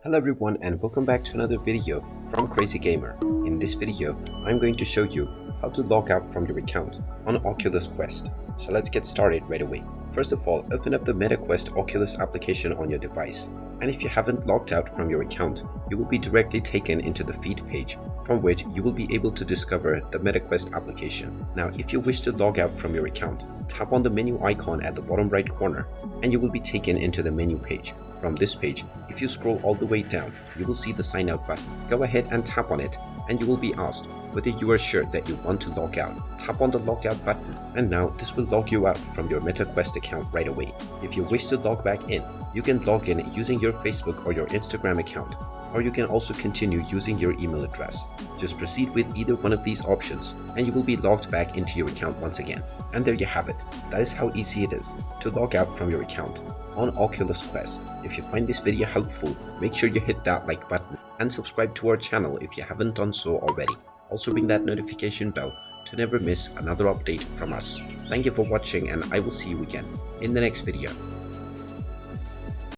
Hello everyone and welcome back to another video from Crazy Gamer. In this video, I'm going to show you how to log out from your account on Oculus Quest. So let's get started right away. First of all, open up the MetaQuest Oculus application on your device. And if you haven't logged out from your account, you will be directly taken into the feed page from which you will be able to discover the MetaQuest application. Now, if you wish to log out from your account, tap on the menu icon at the bottom right corner and you will be taken into the menu page. From this page, if you scroll all the way down, you will see the sign out button. Go ahead and tap on it and you will be asked whether you are sure that you want to log out. Tap on the logout button and now this will log you out from your MetaQuest account right away. If you wish to log back in, you can log in using your Facebook or your Instagram account, or you can also continue using your email address. Just proceed with either one of these options and you will be logged back into your account once again. And there you have it. That is how easy it is to log out from your account on Oculus Quest. If you find this video helpful, make sure you hit that like button and subscribe to our channel if you haven't done so already. Also ring that notification bell to never miss another update from us. Thank you for watching and I will see you again in the next video.